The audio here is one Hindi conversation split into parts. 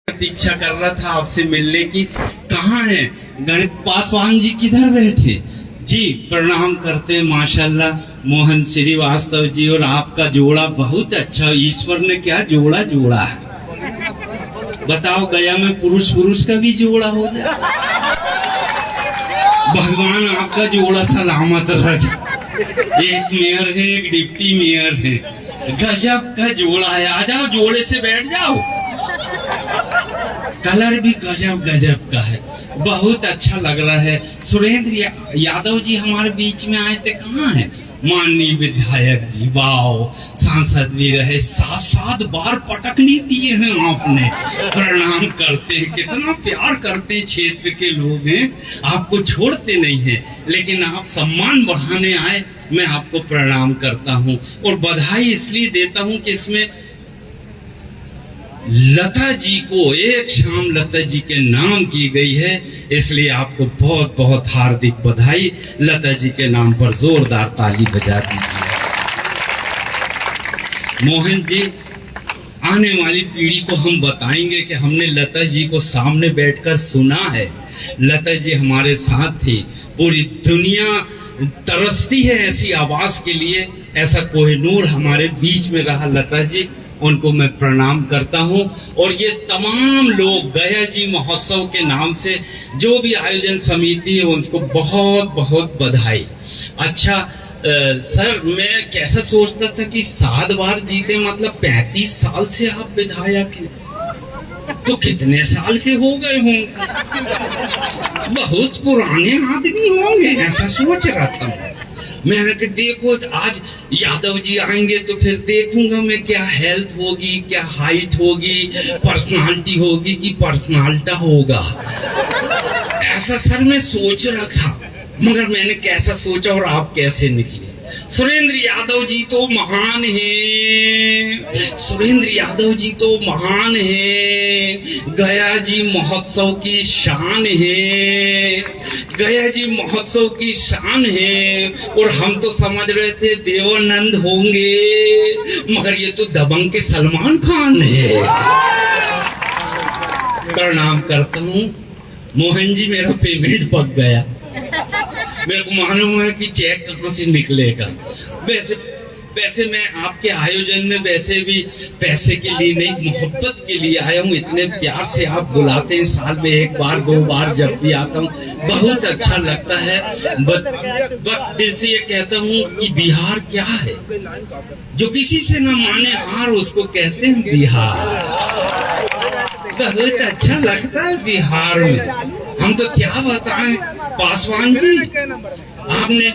प्रतीक्षा कर रहा था आपसे मिलने की। कहाँ है गणित पासवान जी, किधर बैठे जी? प्रणाम करते हैं। माशाल्लाह मोहन श्रीवास्तव जी और आपका जोड़ा बहुत अच्छा, ईश्वर ने क्या जोड़ा जोड़ा है। बताओ गया में पुरुष पुरुष का भी जोड़ा हो गया। भगवान आपका जोड़ा सलामत रखे। एक मेयर है, एक डिप्टी मेयर है, गजब का जोड़ा है। आ जाओ, जोड़े से बैठ जाओ। कलर भी गजब गजब का है, बहुत अच्छा लग रहा है। सुरेंद्र यादव जी हमारे बीच में आए थे, कहाँ है? माननीय विधायक जी, वाह, सांसद भी रहे, 7 बार पटकनी दिए हैं आपने। प्रणाम करते हैं, कितना प्यार करते हैं, क्षेत्र के लोग हैं, आपको छोड़ते नहीं हैं। लेकिन आप सम्मान बढ़ाने आए, मैं आपको प्रणाम करता हूं और बधाई इसलिए देता हूं कि इसमें लता जी को एक शाम लता जी के नाम की गई है, इसलिए आपको बहुत बहुत हार्दिक बधाई। लता जी के नाम पर जोरदार ताली बजा दीजिए। मोहन जी, आने वाली पीढ़ी को हम बताएंगे कि हमने लता जी को सामने बैठकर सुना है। लता जी हमारे साथ थी, पूरी दुनिया तरसती है ऐसी आवाज के लिए। ऐसा कोहिनूर हमारे बीच में रहा लता जी, उनको मैं प्रणाम करता हूं। और ये तमाम लोग गया जी महोत्सव के नाम से जो भी आयोजन समिति है, उनको बहुत बहुत बधाई। अच्छा सर, मैं कैसा सोचता था कि 7 बार जीते, मतलब 35 साल से आप विधायक हैं, तो कितने साल के हो गए होंगे? बहुत पुराने आदमी होंगे, ऐसा सोच रहा था मैंने। कि देखो आज यादव जी आएंगे तो फिर देखूंगा मैं क्या हेल्थ होगी, क्या हाइट होगी, पर्सनालिटी होगी कि पर्सनालिटा होगा, ऐसा सर मैं सोच रहा था। मगर मैंने कैसा सोचा और आप कैसे निकले। सुरेंद्र यादव जी तो महान हैं, सुरेंद्र यादव जी तो महान हैं, गया जी महोत्सव की शान है, गया जी महोत्सव की शान है। और हम तो समझ रहे थे देवानंद होंगे, मगर ये तो दबंग के सलमान खान है। प्रणाम करता हूँ। मोहन जी, मेरा पेमेंट पक गया, मेरे को मालूम है कि चेक कहां से निकलेगा। वैसे मैं आपके आयोजन में वैसे भी पैसे के लिए नहीं, मोहब्बत के लिए आया हूँ। इतने प्यार से आप बुलाते हैं, साल में 1 बार 2 बार जब भी आता हूँ, बहुत अच्छा लगता है। बस दिल से ये कहता हूँ कि बिहार क्या है, जो किसी से न माने हार, उसको कहते हैं बिहार। बहुत अच्छा लगता है बिहार में। हम तो क्या बताएं पासवान जी, आपने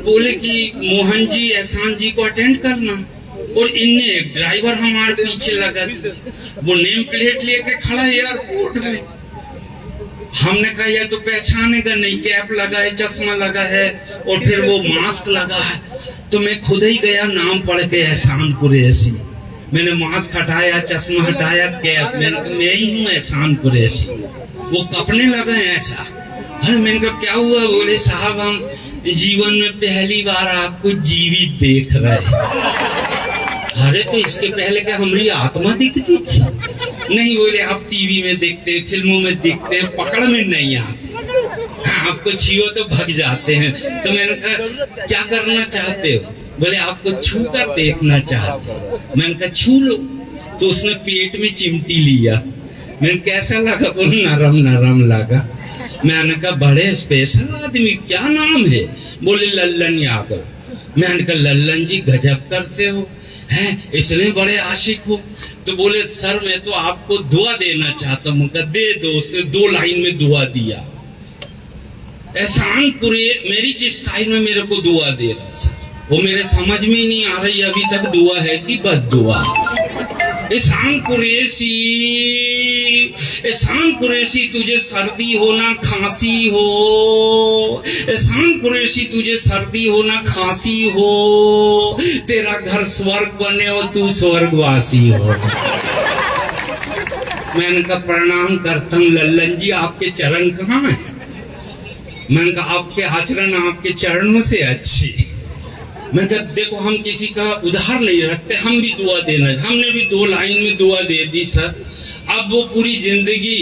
बोले कि मोहन जी एहसान जी को अटेंड करना, और इनने एक ड्राइवर हमारे पीछे लगा, वो नेम प्लेट लेके खड़ा एयरपोर्ट में। हमने कहा यह तो पहचानेगा नहीं, कैप लगा है, चश्मा लगा है और फिर वो मास्क लगा है। तो मैं खुद ही गया, नाम पढ़ के एहसान कुरैशी। मैंने मास्क हटाया, चश्मा हटाया, कैप, मैंने कहा मैं ही हूँ एहसान कुरैशी। वो कपने लगा ऐसा। अरे मैंने कहा क्या हुआ? बोले साहब हम जीवन में पहली बार आपको जीवित देख रहे। अरे तो इसके पहले क्या हमारी आत्मा दिखती थी? नहीं। बोले आप टीवी में देखते, फिल्मों में दिखते, पकड़ में नहीं आते, आपको छुओ तो भग जाते हैं। तो मैंने कहा क्या करना चाहते हो? बोले आपको छू कर देखना चाहते हो। मैंने कहा छू लो। तो उसने पेट में चिमटी लिया। मैंने कैसा लगा? बोले नरम नरम लगा। मैंने कहा बड़े स्पेशल आदमी, क्या नाम है? बोले लल्लन यादव। मैंने कहा लल्लन जी गजब करते हो, हैं इतने बड़े आशिक हो। तो बोले सर मैं तो आपको दुआ देना चाहता हूँ। दे दो। उसने 2 लाइन में दुआ दिया। एहसान मेरी स्टाइल में मेरे को दुआ दे रहा सर, वो मेरे समझ में नहीं आ रही अभी तक दुआ है कि बद दुआ। एहसान कुरैशी, एहसान कुरैशी तुझे सर्दी हो ना खांसी हो, एहसान कुरैशी तुझे सर्दी हो ना खांसी हो, तेरा घर स्वर्ग बने हो, तू स्वर्गवासी हो। मैंने कहा प्रणाम करता हूँ लल्लन जी, आपके चरण कहाँ हैं? मैंने कहा आपके आचरण आपके चरणों से अच्छी। मैं कहा देखो हम किसी का उधार नहीं रखते, हम भी दुआ देना। हमने भी 2 लाइन में दुआ दे दी सर। अब वो पूरी जिंदगी।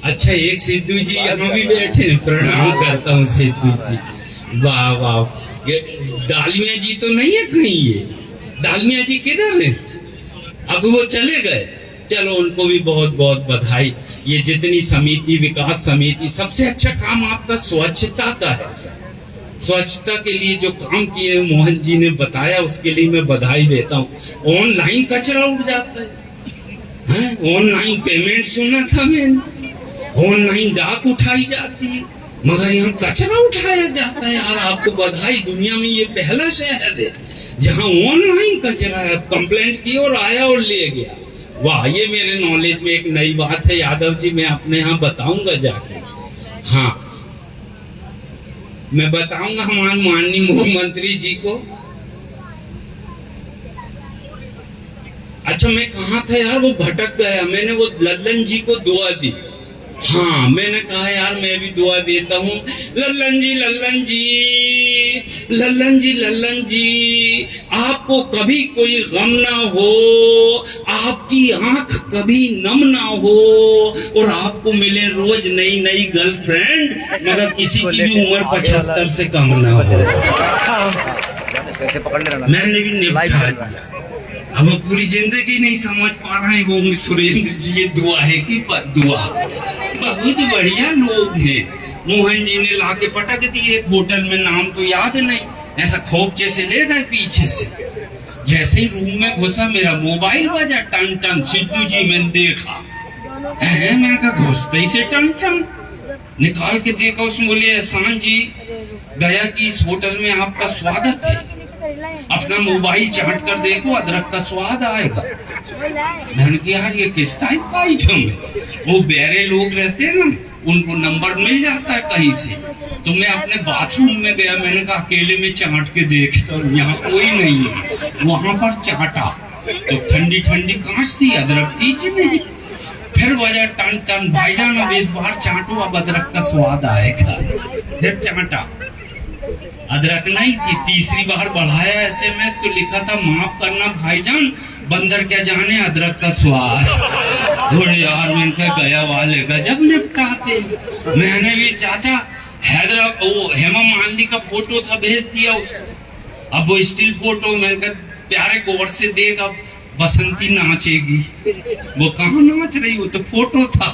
अच्छा, एक सिद्धू जी यहाँ भी बैठे हैं, प्रणाम करता हूँ सिद्धू जी। वाह वाह, ये डालमिया जी तो नहीं है कहीं? ये डालमिया जी किधर है? अब वो चले गए। चलो, उनको भी बहुत बहुत बधाई। ये जितनी समिति, विकास समिति, सबसे अच्छा काम आपका स्वच्छता का है। स्वच्छता के लिए जो काम किए मोहन जी ने बताया, उसके लिए मैं बधाई देता हूँ। ऑनलाइन कचरा उठ जाता है, ऑनलाइन पेमेंट सुना था मैंने, ऑनलाइन डाक उठाई जाती है, मगर यहाँ कचरा उठाया जाता है। यार, आपको बधाई, दुनिया में ये पहला शहर है जहाँ ऑनलाइन कचरा है। कंप्लेंट की और आया और ले गया। वाह, ये मेरे नॉलेज में एक नई बात है यादव जी, मैं अपने यहाँ बताऊंगा जाके। हाँ, मैं बताऊंगा हमारे माननीय मुख्यमंत्री जी को। अच्छा, मैं कहाँ था यार, वो भटक गया। मैंने वो लल्लन जी को दुआ दी। हाँ, मैंने कहा यार मैं भी दुआ देता हूँ। लल्लन जी, लल्लन जी, लल्लन जी, लल्लन जी, आपको कभी कोई गम ना हो, आपकी आंख कभी नम ना हो, और आपको मिले रोज नई नई गर्लफ्रेंड, मगर किसी की भी उम्र 75 से कम ना हो। मैंने भी निपटा दिया। अब वो पूरी जिंदगी नहीं समझ पा रहे हैं वो सुरेंद्र जी, ये दुआ है कि दुआ। बहुत बढ़िया लोग हैं। मोहन जी ने लाके पटक दिए होटल में, नाम तो याद नहीं, ऐसा खोपचे से ले गए पीछे से। जैसे ही रूम में घुसा, मेरा मोबाइल बजा, टन टन। सिद्धू जी मैंने देखा, मैंने कहा घुसते ही से टन टन निकाल के देखा। उसमें बोले, एहसान जी, गया कि इस होटल में आपका स्वागत है, अपना मोबाइल चाट कर देखो, अदरक का स्वाद आएगा। मैंने कहा यार ये किस टाइप का आइटम है? वो बेरे लोग रहते हैं ना, उनको नंबर मिल जाता है कहीं से। तो मैं अपने बाथरूम में गया, मैंने कहा अकेले में चाट के देखता हूँ, यहाँ कोई नहीं है। वहां पर चाटा तो ठंडी ठंडी कांच थी, अदरक थी नहीं। फिर बजा टन टन, भाईजान अब इस बार चाटो, अब अदरक का स्वाद आएगा। फिर चाटा, अदरक नहीं थी। तीसरी बार बढ़ाया एसएमएस तो लिखा था, माफ करना भाईजान, बंदर क्या जाने अदरक का स्वाद। थोड़े यार मैंने गया वाले गजब निपटाते। मैंने भी चाचा हैदराबाद, वो हेमा मालिनी का फोटो था, भेज दिया उसको। अब वो स्टिल फोटो, मैंने कहा प्यारे गौर से देख, अब बसंती नाचेगी। वो कहाँ नाच रही, वो तो फोटो था।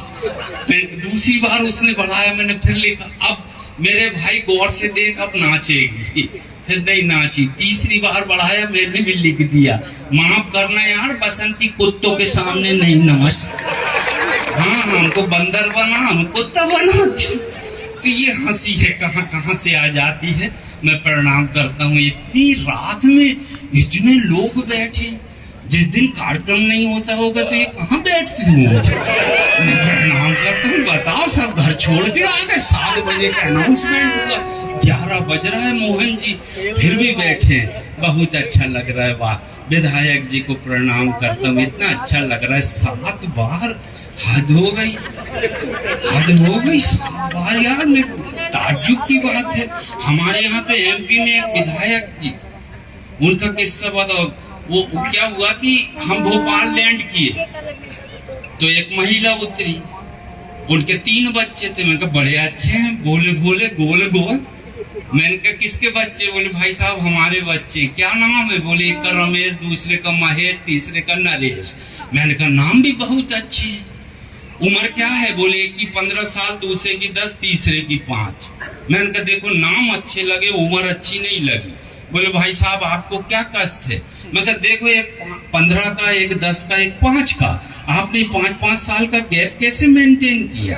फिर दूसरी बार उसने बढ़ाया, मैंने फिर लिखा, अब मेरे भाई गौर से देख, अब नाचेगी। फिर नहीं नाची। तीसरी बार बढ़ाया, मैंने भी लिख दिया, माफ करना यार, बसंती कुत्तों के सामने नहीं नाच। हाँ, हमको बंदर बना, हम कुत्ता बना। तो ये हंसी है कहाँ कहाँ से आ जाती है। मैं प्रणाम करता हूँ। इतनी रात में इतने लोग बैठे, जिस दिन कार्यक्रम नहीं होता होगा तो ये कहाँ बैठते होंगे। मैं प्रणाम करता हूँ। बताओ, सब घर छोड़ के आ गए। 7 बजे का अनाउंसमेंट हुआ, 11 बज रहा है, मोहन जी फिर भी बैठे। बहुत अच्छा लग रहा है। वाह, विधायक जी को प्रणाम करता हूँ। इतना अच्छा लग रहा है। 7 बार, हद हो गई, हद हो गई। 7 बार यार, मेरे ताज्जुब की बात है। हमारे यहाँ पे एमपी में एक विधायक थी, उनका किस्सा बताओ। वो क्या हुआ कि हम भोपाल लैंड किए तो एक महिला उतरी, उनके 3 बच्चे थे। मैंने कहा बड़े अच्छे हैं, भोले भोले, गोल गोल। मैंने कहा किसके बच्चे? बोले भाई साहब हमारे बच्चे। क्या नाम है? बोले एक का रमेश, दूसरे का महेश, तीसरे का नरेश। मैंने कहा नाम भी बहुत अच्छे हैं। उम्र क्या है? बोले एक की 15 साल, दूसरे की 10, तीसरे की 5। मैंने कहा देखो नाम अच्छे लगे, उम्र अच्छी नहीं लगी। बोले भाई साहब आपको क्या कष्ट है? मैं कहा देखो एक 15 का, एक 10 का, एक 5 का, आपने 5-5 साल का गैप कैसे मेंटेन किया?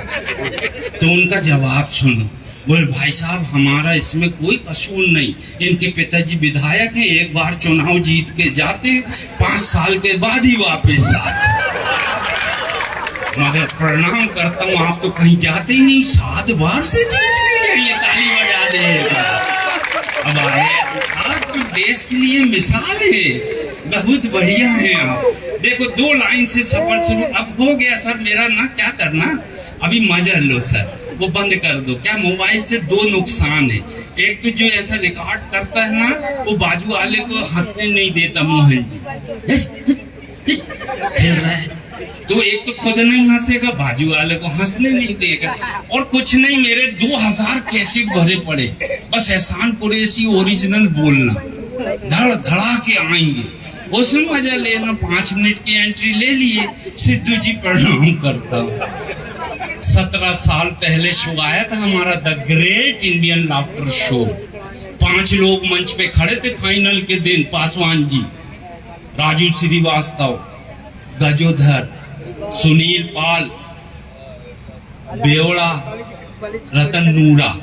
तो उनका जवाब सुनो। बोले भाई साहब हमारा इसमें कोई कसूर नहीं, इनके पिताजी विधायक हैं, एक बार चुनाव जीत के जाते, 5 साल के बाद ही वापस आते। मगर प्रणाम करता हूँ, आप तो कहीं जाते ही नहीं, 7 बार से जीत गए। ये ताली बजा देगा। अब आए आप तो देश के लिए मिसाल है, बहुत बढ़िया है आप। देखो 2 लाइन से सफर शुरू। अब हो गया सर मेरा ना, क्या करना अभी मजा लो सर, वो बंद कर दो। क्या मोबाइल से 2 नुकसान है। एक तो जो ऐसा रिकॉर्ड करता है ना, वो बाजू वाले को हंसने नहीं देता। मोहन जी हिल रहा है, तो एक तो खुद नहीं हंसेगा, बाजू वाले को हंसने नहीं देगा, और कुछ नहीं, मेरे 2000 कैसेट भरे पड़े, बस एहसान कुरैशी ओरिजिनल बोलना, धड़ धड़ा के आएंगे, उसमें मजा लेना। 5 मिनट की एंट्री ले लिए, सिद्धू जी प्रणाम करता हूँ। 17 साल पहले शो आया था हमारा, the great Indian laughter show. 5 लोग मंच पे खड़े थे फाइनल के दिन, पासवान जी, राजू श्रीवास्तव, गजोधर, सुनील पाल, बेवड़ा, रतन नूरा,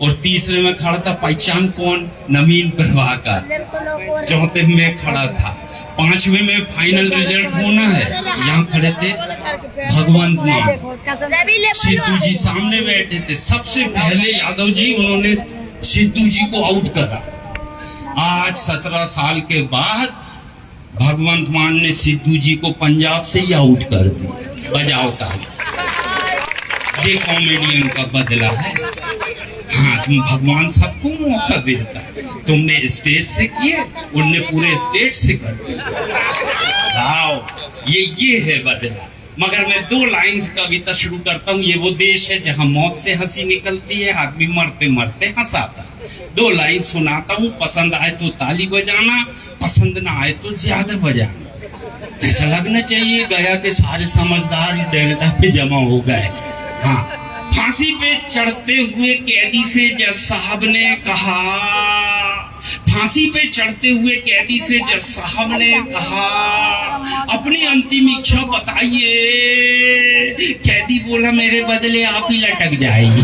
और तीसरे में खड़ा था पहचान कौन, नवीन प्रभाकर, चौथे में खड़ा था, 5वें में फाइनल रिजल्ट होना है, यहाँ खड़े थे भगवंत मान, सिद्धू जी सामने बैठे थे। सबसे पहले यादव जी उन्होंने सिद्धू जी को आउट करा। आज 17 साल के बाद भगवंत मान ने सिद्धू जी को पंजाब से ही आउट कर दिया। बजाओ ताली। ये कॉमेडियन का बदला है। हाँ, भगवान सबको मौका देता। तुमने स्टेज से किए, उनने पूरे स्टेट से कर दिया। ये है बदला। मगर मैं 2 लाइन से कविता शुरू करता हूँ। ये वो देश है जहाँ मौत से हंसी निकलती है, आदमी मरते मरते हंसाता। 2 लाइन सुनाता हूँ, पसंद आए तो ताली बजाना, पसंद ना आए तो ज्यादा बजाना। ऐसा लगना चाहिए गया के सारे समझदार डेल्टा पे जमा हो गए। हाँ, फांसी पे चढ़ते हुए कैदी से जज साहब ने कहा, फांसी पे चढ़ते हुए कैदी से जज साहब ने कहा, अपनी अंतिम इच्छा बताइए। कैदी बोला, मेरे बदले आप ही लटक जाइए।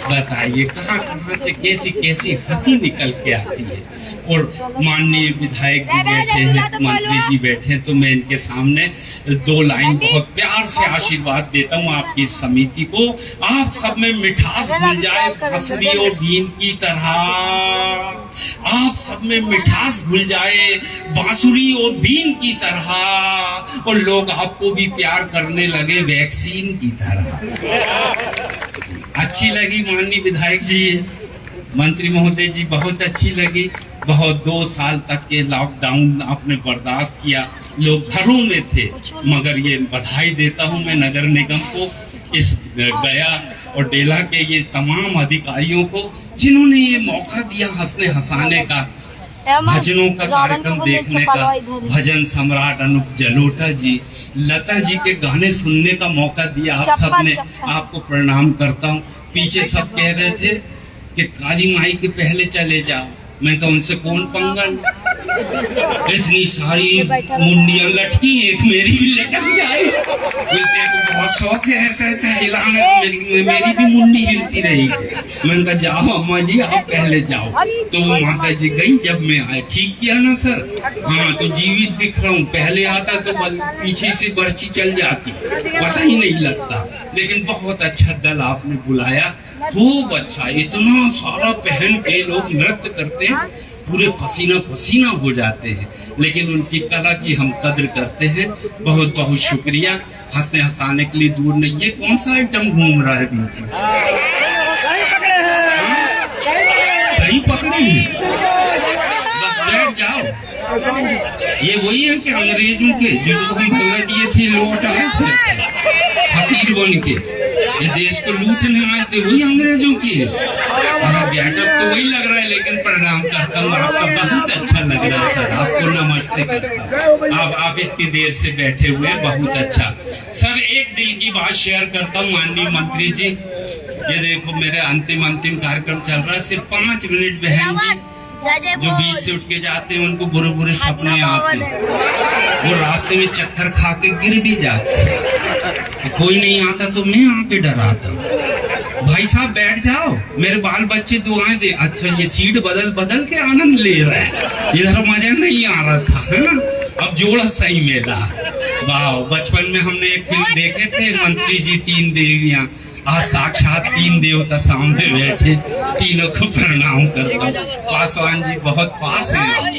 बताइए कहाँ कहाँ से कैसी कैसी हंसी निकल के आती है। और माननीय विधायक जी बैठे हैं, मंत्री जी बैठे हैं, तो मैं इनके सामने 2 लाइन बहुत प्यार से आशीर्वाद देता हूँ आपकी समिति को। आप सब में मिठास घुल जाए बांसुरी और बीन की तरह, आप सब में मिठास घुल जाए बांसुरी और बीन की तरह, और लोग आपको भी प्यार करने लगे वैक्सीन की तरह। अच्छी लगी माननीय विधायक जी, मंत्री महोदय जी, बहुत अच्छी लगी। बहुत 2 साल तक के लॉकडाउन आपने बर्दाश्त किया, लोग घरों में थे। मगर ये बधाई देता हूँ मैं नगर निगम को, इस गया और डेला के ये तमाम अधिकारियों को, जिन्होंने ये मौका दिया हंसने हंसाने का, भजनों का कार्यक्रम देखने का। भजन सम्राट अनूप जलोटा जी, लता जी के गाने सुनने का मौका दिया आप सबने, आपको प्रणाम करता हूँ। पीछे सब कह रहे थे कि काली माई के पहले चले जाओ, मैं तो उनसे कौन पंगल, इतनी सारी मुंडियां लटकी, एक मेरी भी लटक जाए। देखो बहुत शौक है ऐसा ऐसा हिलाने, तो मेरी भी मुंडी हिलती रहेगी। मैंने कहा जाओ अम्मा जी आप पहले जाओ। तो वो माता जी गई, जब मैं आया, ठीक किया ना सर, हाँ तो जीवित दिख रहा हूँ। पहले आता तो पीछे से बर्ची चल जाती, पता ही नहीं लगता। लेकिन बहुत अच्छा दल आपने बुलाया, खूब अच्छा। इतना सारा पहन के लोग नृत्य करते हैं, पूरे पसीना पसीना हो जाते हैं, लेकिन उनकी कला की हम कद्र करते हैं। बहुत बहुत शुक्रिया। हंसने हंसाने के लिए दूर नहीं। ये कौन सा आइटम घूम रहा है बीच में? सही पकड़ी है, बस बैठ जाओ। ये वही है कि अंग्रेजों के जिनको हम कलर दिए थे, लौट आए थे फकीर बन के, ये देश को लूटने आए थे, वही अंग्रेजों की है। गेटअप तो वही लग रहा है, लेकिन प्रणाम करता हूँ, आपका बहुत अच्छा लग रहा है सर, आपको नमस्ते करता हूँ। आप इतनी देर से बैठे हुए हैं, बहुत अच्छा सर। एक दिल की बात शेयर करता हूँ माननीय मंत्री जी, ये देखो मेरे अंतिम कार्यक्रम चल रहा है, सिर्फ 5 मिनट बहन जी जो बीच से उठ के जाते हैं उनको बुरे बुरे सपने आते हैं, वो रास्ते में चक्कर खा के गिर भी जाते हैं। कोई नहीं आता तो मैं आके डराता हूँ, भाई साहब बैठ जाओ, मेरे बाल बच्चे दुआएं दे। अच्छा ये सीट बदल बदल के आनंद ले रहा है, इधर मजा नहीं आ रहा था, है ना? अब जोड़ा सही मेला। वाह, बचपन में हमने एक फिल्म देखे थे, मंत्री जी 3 देवियां, आज साक्षात 3 देवता सामने बैठे, तीनों को प्रणाम करता हूँ। पासवान जी बहुत पास है,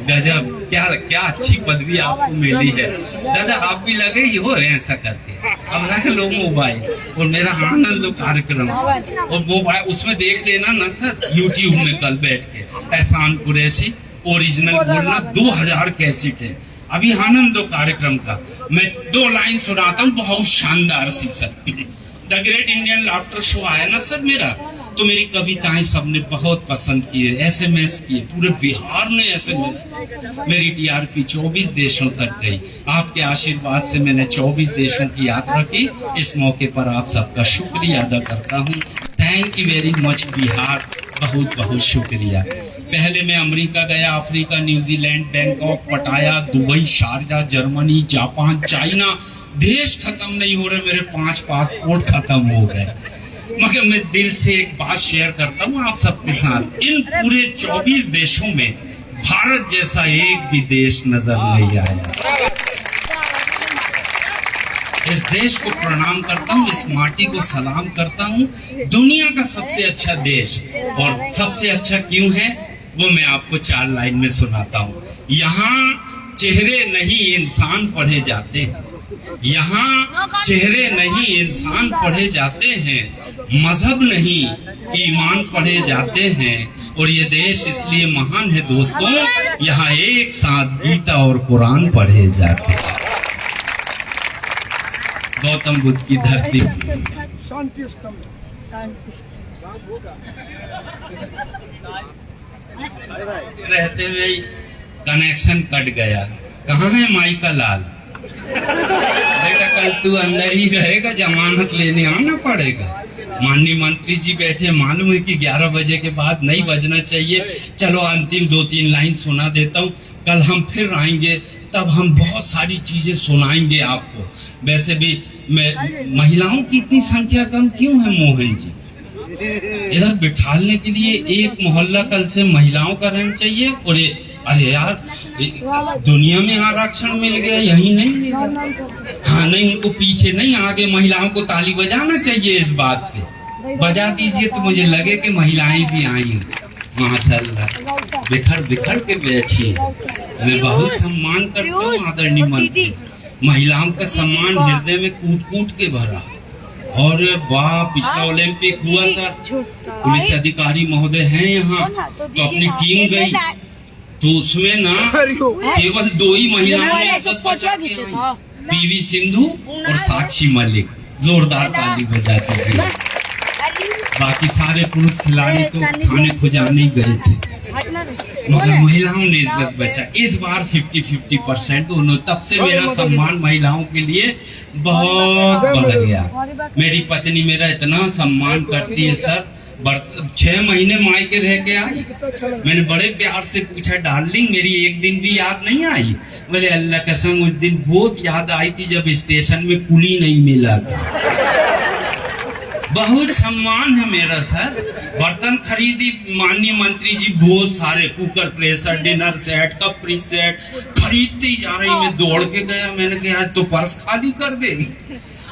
गजब, क्या अच्छी पदवी आपको मिली है। दादा आप भी लगे ही हो ऐसा करके। अब रख लो मोबाइल और मेरा आनंद लो कार्यक्रम, और मोबाइल उसमें देख लेना ना सर, यूट्यूब में कल बैठ के एहसान कुरैशी ओरिजिनल बोलना 2000 कैसेट है। अभी आनंद लो कार्यक्रम का। मैं 2 लाइन सुनाता हूँ, बहुत शानदार सी sir. The great Indian laughter show आया ना सर मेरा, तो मेरी कविताएं सबने बहुत पसंद की है, SMS किए, पूरे बिहार ने SMS किए। मेरी TRP 24 देशों तक गई। आपके आशीर्वाद से मैंने 24 देशों की यात्रा की। इस मौके पर आप सबका शुक्रिया अदा करता हूँ। Thank you very much Bihar, बहुत बहुत शुक्रिया। पहले मैं अमेरिका गया, अफ्रीका, न्यूजीलैंड, बैंकॉक, पटाया, Dubai, Sharjah, Germany, Japan, China. देश खत्म नहीं हो रहे, मेरे 5 पासपोर्ट खत्म हो गए। मगर मैं दिल से एक बात शेयर करता हूँ आप सबके साथ, इन पूरे 24 देशों में भारत जैसा एक भी देश नजर नहीं आया। इस देश को प्रणाम करता हूँ, इस माटी को सलाम करता हूँ। दुनिया का सबसे अच्छा देश, और सबसे अच्छा क्यों है वो मैं आपको 4 लाइन में सुनाता हूँ। यहाँ चेहरे नहीं इंसान पढ़े जाते हैं, यहाँ चेहरे नहीं इंसान पढ़े जाते हैं, मजहब नहीं ईमान पढ़े जाते हैं। और ये देश इसलिए महान है दोस्तों, यहाँ एक साथ गीता और कुरान पढ़े जाते हैं। गौतम बुद्ध की धरती रहते हुए कनेक्शन कट गया। कहाँ है माइका लाल? बेटा कल तू अंदर ही रहेगा, जमानत लेने आना पड़ेगा। माननीय मंत्री जी बैठे, मालूम है कि 11 बजे के बाद नहीं बजना चाहिए। चलो अंतिम 2-3 लाइन सुना देता हूँ, कल हम फिर आएंगे, तब हम बहुत सारी चीजें सुनाएंगे आपको। वैसे भी महिलाओं की इतनी संख्या कम क्यों है मोहन जी? इधर बिठाने के लिए एक मोहल्ला कल से महिलाओं का रहना चाहिए। और अरे यार, दुनिया में आरक्षण मिल गया, यही नहीं मिला। हाँ नहीं, उनको पीछे नहीं, आगे महिलाओं को ताली बजाना चाहिए। इस बात पे बजा दीजिए तो मुझे लगे कि महिलाएं भी आई। माशाल्लाह, बिखर बिखर के बैठी। मैं बहुत सम्मान करता हूँ आदरणीय मंत्री। महिलाओं का सम्मान हृदय में कूट कूट के भरा। और वाह, पिछला ओलंपिक हुआ सर, पुलिस अधिकारी महोदय हैं यहाँ, तो अपनी टीम गई, तो उसमें ना केवल 2 ही महिलाओं ने सब बचा के आई, PV सिंधु और साक्षी मलिक। जोरदार ताली बजा दीजिए। बाकी सारे पुरुष खिलाड़ी तो थाने खुजाने गए थे, मगर महिलाओं ने इज्जत बचा। इस बार 50-50% दोनों। तब से मेरा सम्मान महिलाओं के लिए बहुत बढ़ गया। मेरी पत्नी मेरा इतना सम्मान करती है सर। 6 महीने मायके रह के आई, मैंने बड़े प्यार से पूछा, डार्लिंग मेरी एक दिन भी याद नहीं आई? बोले अल्लाह कसम उस दिन बहुत याद आई थी जब स्टेशन में कुली नहीं मिला था। बहुत सम्मान है मेरा सर। बर्तन खरीदी माननीय मंत्री जी, बहुत सारे कुकर, प्रेशर, डिनर सेट, कपरी सेट खरीदती जा रही। मैं दौड़ के गया, मैंने कहा तो पर्स खाली कर दे।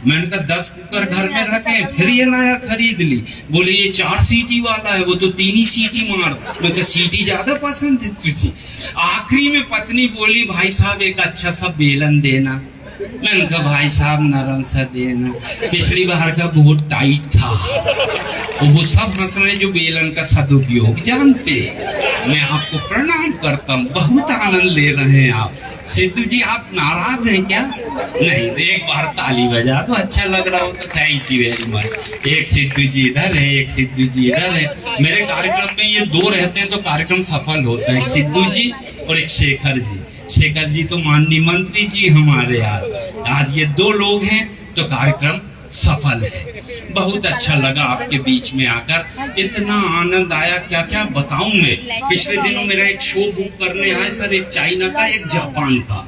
मैंने कहा 10 कुकर घर में रखे, फिर ये नया खरीद ली। बोले ये 4 सीटी वाला है, वो तो 3 ही सीटी मार। मैं कहा सीटी ज्यादा पसंद थी। आखिरी में पत्नी बोली, भाई साहब एक अच्छा सा बेलन देना। मैंने कहा भाई साहब नरम सा देना, पिछली बार का बहुत टाइट था। तो वो सब मसले जो बेलन का सदुपयोग जानते। मैं आपको प्रणाम करता हूँ, बहुत आनंद ले रहे हैं आप। सिद्धू जी आप नाराज हैं क्या? नहीं, एक बार ताली बजा तो अच्छा लग रहा हो तो थैंक यू वेरी मच। एक सिद्धू जी इधर है, एक सिद्धू जी इधर है। मेरे कार्यक्रम में ये 2 रहते हैं तो कार्यक्रम सफल होता है, एक सिद्धू जी और एक शेखर जी। शेखर जी तो माननीय मंत्री जी हमारे यार। आज ये 2 लोग हैं तो कार्यक्रम सफल है। बहुत अच्छा लगा आपके बीच में आकर, इतना आनंद आया क्या क्या बताऊं मैं। पिछले दिनों मेरा एक शो बुक करने आए सर, एक चाइना का एक जापान का।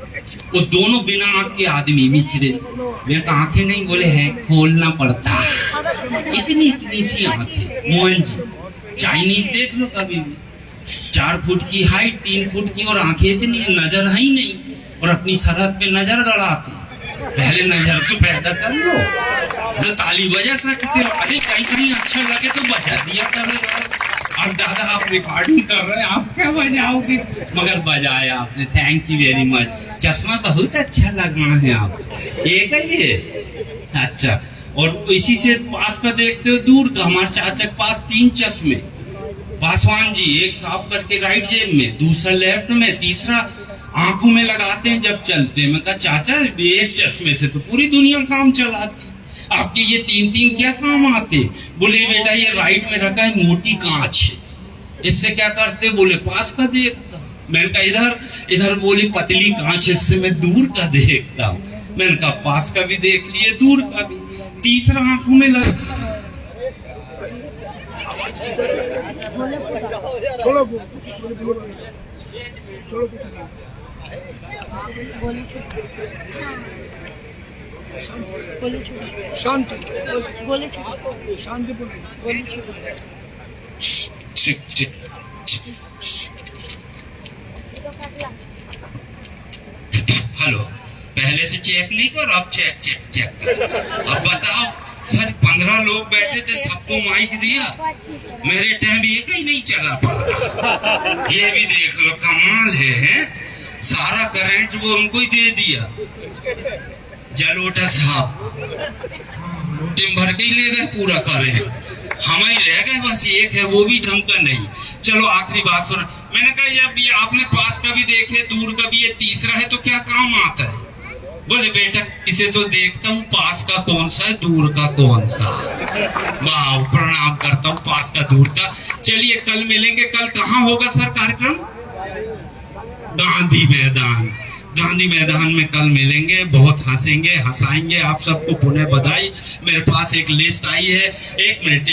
वो दोनों बिना आंख के आदमी मिचरे। मैं आंखें नहीं, बोले हैं खोलना पड़ता। इतनी इतनी सी आंखें। मोहन जी चाइनीज देख लो कभी भी, 4 फुट की हाइट, 3 फुट की, और आंखें इतनी, नजर है ही नहीं, और अपनी सरहद पे नजर गड़ाते। पहले नजर तो पैदा कर लो, तो ताली बजा सकते हो। अरे कहीं अच्छा लगे तो बजा दिया करो। अब दादा आप रिकॉर्डिंग कर रहे हैं, आप क्या बजाओगे? मगर बजाया आपने, थैंक यू वेरी मच। चश्मा बहुत अच्छा लग रहा है आप। एक है ये, अच्छा। और इसी से पास का देखते हो, दूर का हमारे चाचा के पास 3 चश्मे। पासवान जी, एक साफ करके राइट जेब में, दूसरा लेफ्ट में, तीसरा आंखों में लगाते हैं जब चलते हैं। मैं कहा चाचा एक चश्मे से तो पूरी दुनिया काम चलाती, आपके ये तीन तीन क्या काम आते? बोले बेटा ये राइट में रखा है मोटी कांच, इससे क्या करते? बोले पास का देखता। मैंने कहा इधर इधर बोली पतली कांच, इससे मैं दूर का देखता। मैंने कहा पास का भी देख लिए दूर का भी। तीसरा आंखों में लगा। शांति शांति हेलो, पहले से चेक नहीं कर, अब चेक कर। अब बताओ सर 15 लोग बैठे थे, सबको माइक दिया, मेरे टाइम एक ही नहीं चला पा। ये भी देख लो कमाल है? सारा करंट वो उनको ही दे दिया। जलोटा साहब टीम भर के ही ले गए पूरा करेंट, हम ही रह गए बस एक है वो भी ढंग का नहीं। चलो आखिरी बात सुना, मैंने कहा ये आपने पास का भी देखे दूर का भी, ये तीसरा है तो क्या काम आता है? बोले बेटा इसे तो देखता हूँ पास का कौन सा है दूर का कौन सा। वाह, प्रणाम करता हूँ पास का दूर का। चलिए कल मिलेंगे। कल कहाँ होगा सर कार्यक्रम? गांधी मैदान। गांधी मैदान में कल मिलेंगे, बहुत हंसेंगे हंसाएंगे। आप सबको पुनः बधाई। मेरे पास एक लिस्ट आई है, एक मिनट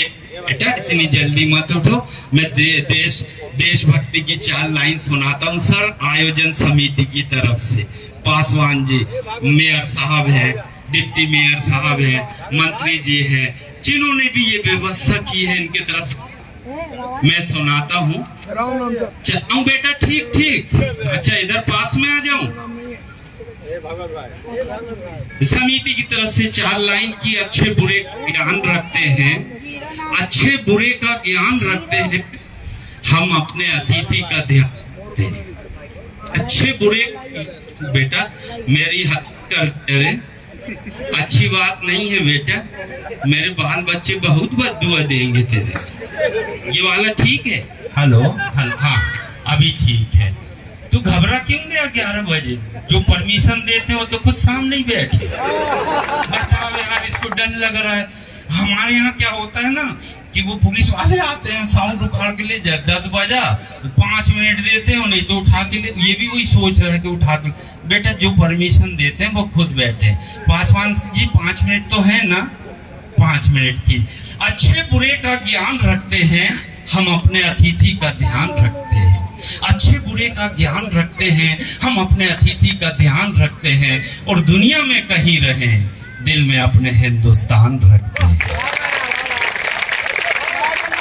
बेटा इतनी जल्दी मत उठो, मैं देशभक्ति की 4 लाइन सुनाता हूँ सर, आयोजन समिति की तरफ से। पासवान जी, मेयर साहब हैं, डिप्टी मेयर साहब हैं, मंत्री जी हैं, जिन्होंने भी ये व्यवस्था की है इनके तरफ से मैं सुनाता हूँ। चलता हूँ बेटा, ठीक ठीक। अच्छा इधर पास में आ जाऊं। समिति की तरफ से 4 लाइन की। अच्छे बुरे का ज्ञान रखते हैं, अच्छे बुरे का ज्ञान रखते हैं, हम अपने अतिथि का ध्यान रखते हैं। अच्छे बुरे बेटा मेरी हद करते रहे, अच्छी बात नहीं है बेटा, मेरे बाल बच्चे बहुत बददुआ देंगे तेरे। ये वाला ठीक है? हेलो हाँ अभी ठीक है। तू घबरा क्यों गया 11 बजे? जो परमिशन देते हो तो खुद सामने ही बैठे। बताओ यार, इसको डर लग रहा है। हमारे यहाँ क्या होता है ना कि वो पुलिस वाले आते हैं, साउंड उखाड़ के ले जाए, 10 बजा 5 मिनट देते हो, नहीं तो उठा के ले। ये भी वही सोच रहा है कि उठा के। बेटा जो परमिशन देते हैं वो खुद बैठे। पासवान जी 5 मिनट तो है ना, 5 मिनट की। अच्छे बुरे का ज्ञान रखते हैं, हम अपने अतिथि का ध्यान रखते हैं। अच्छे बुरे का ज्ञान रखते हैं, हम अपने अतिथि का ध्यान रखते हैं, और दुनिया में कहीं रहें दिल में अपने हिंदुस्तान रखते हैं।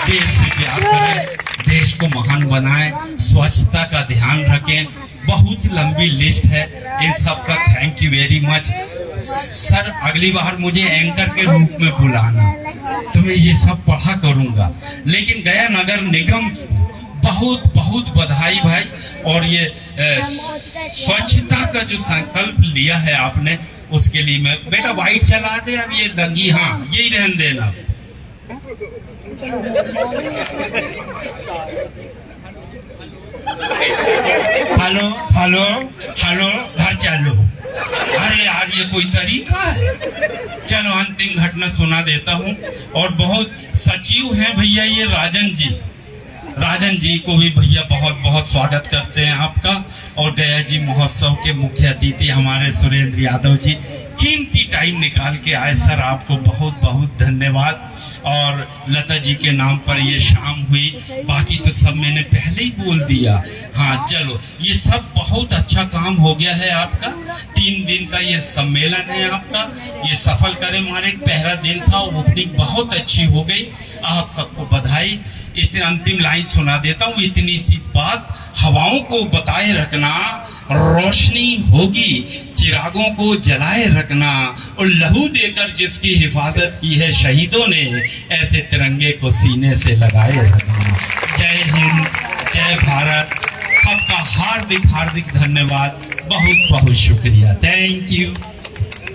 देश से प्यार करें, देश को महान बनाएं, स्वच्छता का ध्यान रखें। बहुत लंबी लिस्ट है इन सब का। Thank you very much sir. अगली बार मुझे एंकर के रूप में बुलाना, तो मैं ये सब पढ़ा करूंगा। लेकिन गया नगर निगम बहुत बहुत बधाई भाई। और ये स्वच्छता का जो संकल्प लिया है आपने, उसके लिए मैं बेटा वाइट चला दे। अब ये दंगी, हाँ यही रहने देना। हेलो हेलो हेलो, घर चलो। अरे यार ये कोई तरीका है? चलो अंतिम घटना सुना देता हूँ। और बहुत सचिव हैं भैया ये राजन जी, राजन जी को भी भैया बहुत बहुत स्वागत करते हैं आपका। और गया जी महोत्सव के मुख्य अतिथि हमारे सुरेंद्र यादव जी, कीमती टाइम निकाल के आए सर, आपको बहुत बहुत धन्यवाद। और लता जी के नाम पर ये शाम हुई, बाकी तो सब मैंने पहले ही बोल दिया। हाँ चलो, ये सब बहुत अच्छा काम हो गया है आपका। 3 दिन का ये सम्मेलन है आपका, ये सफल करें। हमारे पहला दिन था, ओपनिंग बहुत अच्छी हो गई, आप सबको बधाई। इतनी अंतिम लाइन सुना देता हूँ, इतनी सी बात, हवाओं को बताए रखना, रोशनी होगी, चिरागों को जलाए रखना, और लहू देकर जिसकी हिफाजत की है शहीदों ने, ऐसे तिरंगे को सीने से लगाए रखना। जय हिंद, जय भारत। सबका हार्दिक हार्दिक धन्यवाद, बहुत बहुत शुक्रिया। Thank you.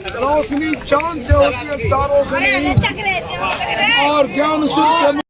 रोशनी चांद से होती है, तारों से नहीं। और ज्ञान सूर्य